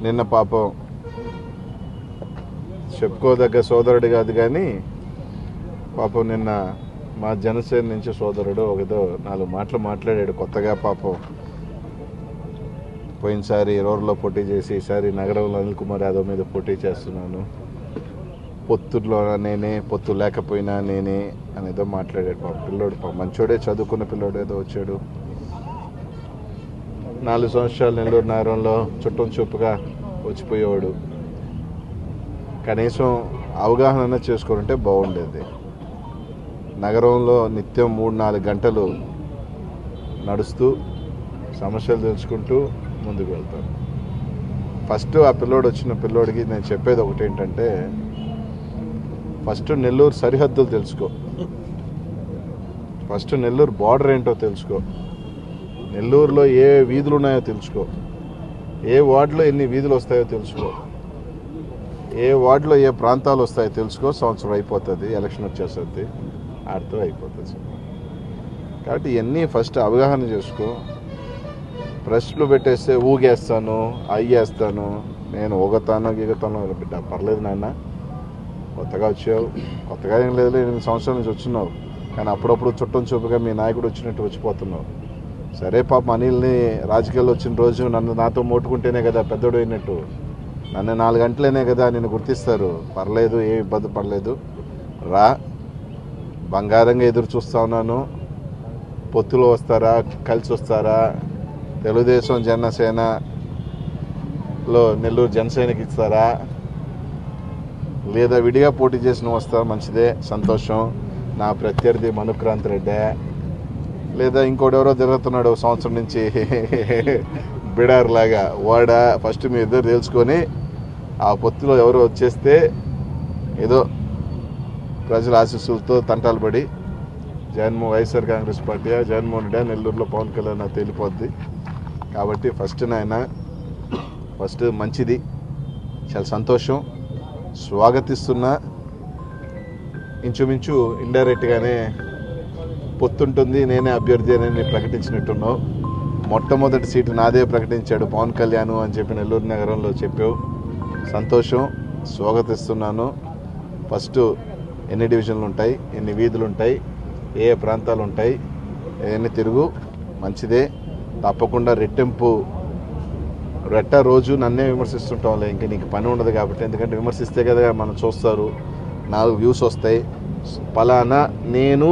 నిన్న పాపం చెప్పుకోదగ్గ సోదరుడు కాదు కానీ పాపం నిన్న మా జనసేన నుంచి సోదరుడు ఒకదో 4 మాటలు మాట్లాడాడు. కొత్తగా పాపం పోయినసారి రూరల్లో పోటీ చేసి ఈసారి నగరంలో అనిల్ కుమార్ యాదవ్ మీద పోటీ చేస్తున్నాను, పొత్తులో నేనే, పొత్తు లేకపోయినా నేనే అనేదో మాట్లాడాడు. పాప పిల్లోడు మంచోడే, చదువుకున్న పిల్లోడు ఏదో వచ్చాడు. 4 సంవత్సరాలు నెల్లూరు నగరంలో చుట్టం చూపుగా వచ్చిపోయేవాడు. కనీసం అవగాహన చేసుకుంటే బాగుండేది. నగరంలో నిత్యం 3-4 గంటలు నడుస్తూ సమస్యలు తెలుసుకుంటూ ముందుకు వెళ్తాను. ఫస్ట్ ఆ పిల్లోడు వచ్చిన పిల్లోడికి నేను చెప్పేది ఒకటి ఏంటంటే, ఫస్ట్ నెల్లూరు సరిహద్దులు తెలుసుకో, ఫస్ట్ నెల్లూరు బార్డర్ ఏంటో తెలుసుకో, నెల్లూరులో ఏ వీధులు ఉన్నాయో తెలుసుకో, ఏ వార్డులో ఎన్ని వీధులు వస్తాయో తెలుసుకో, ఏ వార్డులో ఏ ప్రాంతాలు వస్తాయో తెలుసుకో. సంవత్సరం అయిపోతుంది, ఎలక్షన్ వచ్చేస్తుంది, ఆడితో అయిపోతుంది. కాబట్టి ఇవన్నీ ఫస్ట్ అవగాహన చేసుకో. ప్రశ్నలు పెట్టేస్తే ఊగేస్తాను, అయ్యేస్తాను, నేను ఊగతాను గీగతాను, బిడ్డ పర్లేదు నాన్న, కొత్తగా వచ్చావు, కొత్తగా ఏం లేదు, 8 సంవత్సరాల నుంచి వచ్చున్నావు, కానీ అప్పుడప్పుడు చుట్టం చూపుగా మీ నాయకుడు వచ్చినట్టు వచ్చిపోతున్నావు. సరే పాప అనిల్ని రాజకీయాల్లో వచ్చిన రోజు నాతో మోటుకుంటేనే కదా పెద్దోడు అయినట్టు, నన్ను 4 గంటలనే కదా నిన్ను గుర్తిస్తారు, పర్లేదు, ఏ ఇబ్బంది పడలేదు, రా, బంగారంగా ఎదురు చూస్తా ఉన్నాను. పొత్తులో వస్తారా, కలిసి వస్తారా, తెలుగుదేశం జనసేనలో నెల్లూరు జనసేనకి ఇస్తారా, లేదా విడిగా పోటీ చేసి నువ్వు వస్తావు, మంచిదే, సంతోషం. నా ప్రత్యర్థి మనుక్రాంత్ రెడ్డే, లేదా ఇంకోడెవరో తిరుగుతున్నాడు సంవత్సరం నుంచి బిడార్ లాగా, వాడా, ఫస్ట్ మీ ఇద్దరు తెలుసుకొని ఆ పొత్తులో ఎవరో వచ్చేస్తే ఏదో ప్రజల ఆశీస్సులతో తంటాలు పడి వైఎస్ఆర్ కాంగ్రెస్ పార్టీ జగన్మోహన్ రెడ్డి నెల్లూరులో పవన్ కళ్యాణ్ తేలిపోద్ది. కాబట్టి ఫస్ట్ నాయన, ఫస్ట్ మంచిది, చాలా సంతోషం, స్వాగతిస్తున్నా. ఇంచుమించు ఇండైరెక్ట్గానే పొత్తుంటుంది, నేనే అభ్యర్థి అని ప్రకటించినట్టున్నావు. మొట్టమొదటి సీటు నాదే ప్రకటించాడు పవన్ కళ్యాణ్ అని చెప్పి నెల్లూరు నగరంలో చెప్పావు. సంతోషం, స్వాగతిస్తున్నాను. ఫస్ట్ ఎన్ని డివిజన్లు ఉంటాయి, ఎన్ని వీధులు ఉంటాయి, ఏ ప్రాంతాలు ఉంటాయి, అవన్నీ తిరుగు, మంచిదే. తప్పకుండా రెట్ట రోజు నన్నే విమర్శిస్తుంటాంలే, ఇంకా నీకు పని ఉండదు కాబట్టి, ఎందుకంటే విమర్శిస్తే కదా మనం చూస్తారు, 4 వ్యూస్ వస్తాయి. పలానా నేను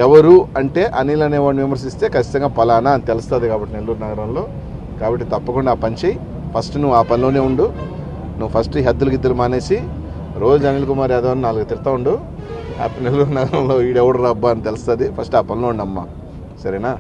ఎవరు అంటే అనిల్ అనేవాడిని విమర్శిస్తే ఖచ్చితంగా పలానా అని తెలుస్తుంది కాబట్టి నెల్లూరు నగరంలో. కాబట్టి తప్పకుండా ఆ పని చేయి. ఫస్ట్ నువ్వు ఆ పనిలోనే ఉండు. నువ్వు ఫస్ట్ హద్దులు మానేసి రోజు అనిల్ కుమార్ యాదవ్ అని 4 తిడతా ఉండు. నెల్లూరు నగరంలో ఈడెవడు రబ్బా అని తెలుస్తుంది. ఫస్ట్ ఆ పనిలో ఉండమ్మా, సరేనా?